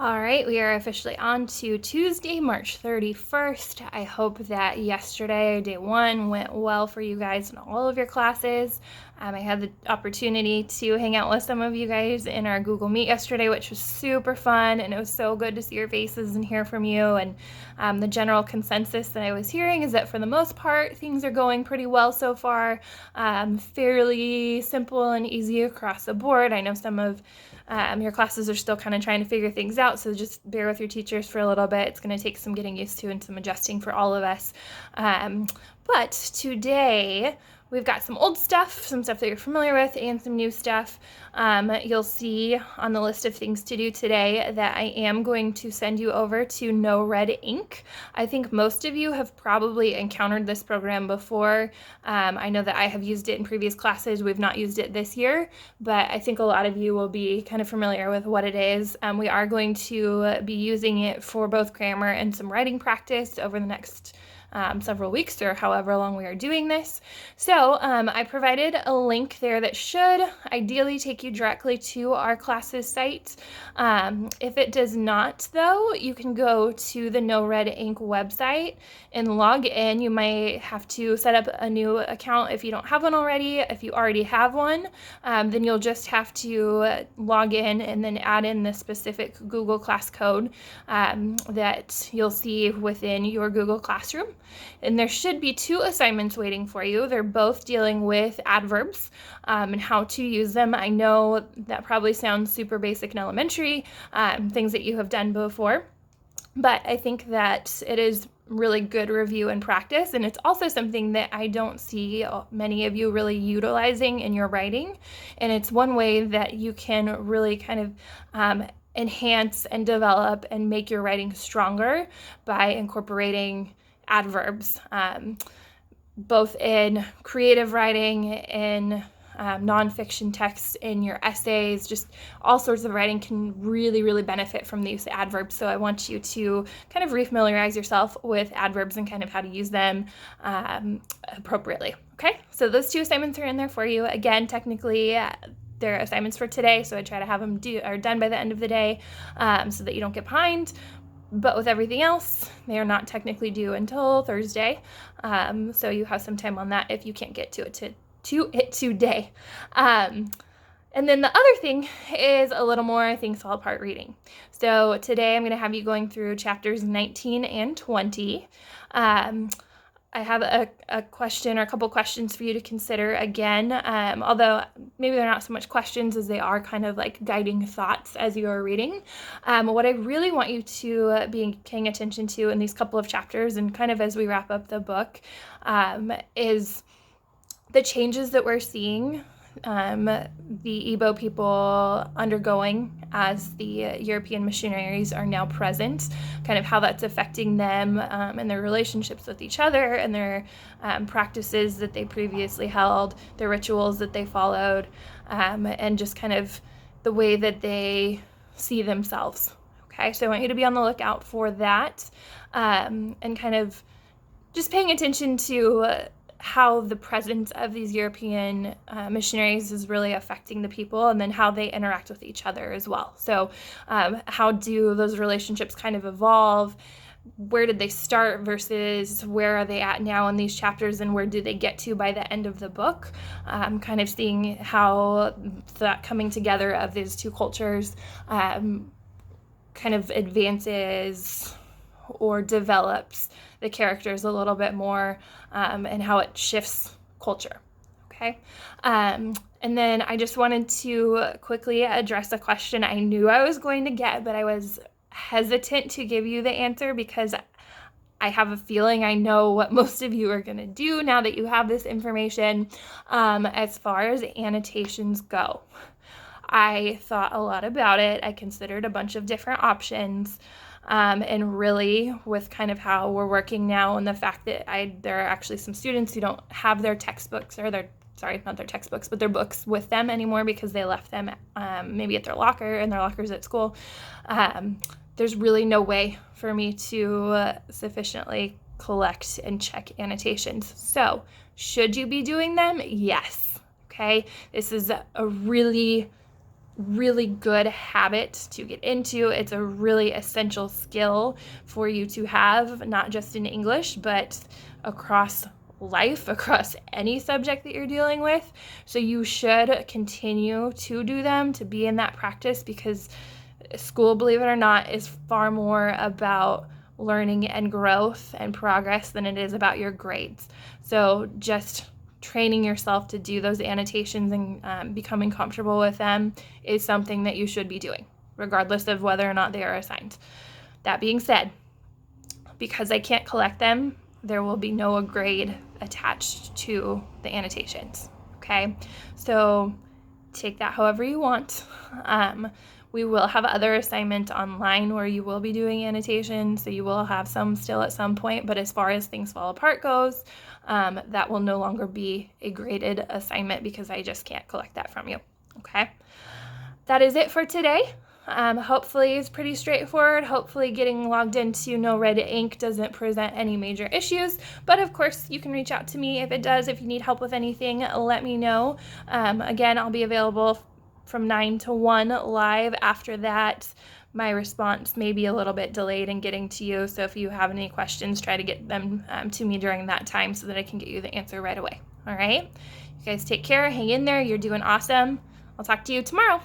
All right, we are officially on to Tuesday, March 31st. I hope that yesterday, day one, went well for you guys in all of your classes. I had the opportunity to hang out with some of you guys in our Google Meet yesterday, which was super fun, and it was so good to see your faces and hear from you. And the general consensus that I was hearing is that for the most part, things are going pretty well so far. Fairly simple and easy across the board. I know some of your classes are still kind of trying to figure things out, so just bear with your teachers for a little bit. It's going to take some getting used to and some adjusting for all of us. But today, we've got some old stuff, some stuff that you're familiar with, and some new stuff. You'll see on the list of things to do today that I am going to send you over to No Red Ink. I think most of you have probably encountered this program before. I know that I have used it in previous classes. We've not used it this year, but I think a lot of you will be kind of familiar with what it is. We are going to be using it for both grammar and some writing practice over the next several weeks or however long we are doing this. So I provided a link there that should ideally take you directly to our classes site. If it does not, though, you can go to the No Red Ink website and log in. You might have to set up a new account if you don't have one already. If you already have one, then you'll just have to log in and then add in the specific Google Class code that you'll see within your Google Classroom. And there should be two assignments waiting for you. They're both dealing with adverbs and how to use them. I know that probably sounds super basic and elementary, things that you have done before, but I think that it is really good review and practice, and it's also something that I don't see many of you really utilizing in your writing, and it's one way that you can really kind of enhance and develop and make your writing stronger by incorporating adverbs, both in creative writing, in nonfiction texts, in your essays, just all sorts of writing can really benefit from the use of adverbs. So I want you to kind of refamiliarize yourself with adverbs and kind of how to use them appropriately. Okay, so those two assignments are in there for you. Again, technically, they're assignments for today, so I try to have them done by the end of the day so that you don't get behind. But with everything else, they are not technically due until Thursday, so you have some time on that if you can't get to it today. And then the other thing is a little more Things Fall Apart reading. So today I'm going to have you going through chapters 19 and 20. I have a question or a couple questions for you to consider again, although maybe they're not so much questions as they are kind of like guiding thoughts as you are reading. What I really want you to be paying attention to in these couple of chapters and kind of as we wrap up the book is the changes that we're seeing the Igbo people undergoing as the European missionaries are now present, kind of how that's affecting them and their relationships with each other and their practices that they previously held, their rituals that they followed, and just kind of the way that they see themselves. Okay, so I want you to be on the lookout for that and kind of just paying attention to how the presence of these European missionaries is really affecting the people, and then how they interact with each other as well. So how do those relationships kind of evolve? Where did they start versus where are they at now in these chapters, and where do they get to by the end of the book? Kind of seeing how that coming together of these two cultures kind of advances or develops the characters a little bit more and how it shifts culture, okay? And then I just wanted to quickly address a question I knew I was going to get, but I was hesitant to give you the answer because I have a feeling I know what most of you are going to do now that you have this information as far as annotations go. I thought a lot about it. I considered a bunch of different options. And really with kind of how we're working now and the fact that there are actually some students who don't have their textbooks or not their textbooks, but their books with them anymore because they left them maybe at their lockers at school. There's really no way for me to sufficiently collect and check annotations. So should you be doing them? Yes. Okay. This is a really really good habit to get into. It's a really essential skill for you to have, not just in English, but across life, across any subject that you're dealing with. So you should continue to do them, to be in that practice, because school, believe it or not, is far more about learning and growth and progress than it is about your grades. So just training yourself to do those annotations and becoming comfortable with them is something that you should be doing, regardless of whether or not they are assigned. That being said, because I can't collect them, there will be no grade attached to the annotations, okay? So take that however you want. We will have other assignments online where you will be doing annotations, so you will have some still at some point, but as far as Things Fall Apart goes, that will no longer be a graded assignment because I just can't collect that from you, okay? That is it for today. Hopefully it's pretty straightforward. Hopefully getting logged into No Red Ink doesn't present any major issues, but of course you can reach out to me if it does. If you need help with anything, let me know. Again, I'll be available from 9 to 1 live. After that, my response may be a little bit delayed in getting to you, so if you have any questions, try to get them to me during that time so that I can get you the answer right away. All right? You guys take care. Hang in there. You're doing awesome. I'll talk to you tomorrow.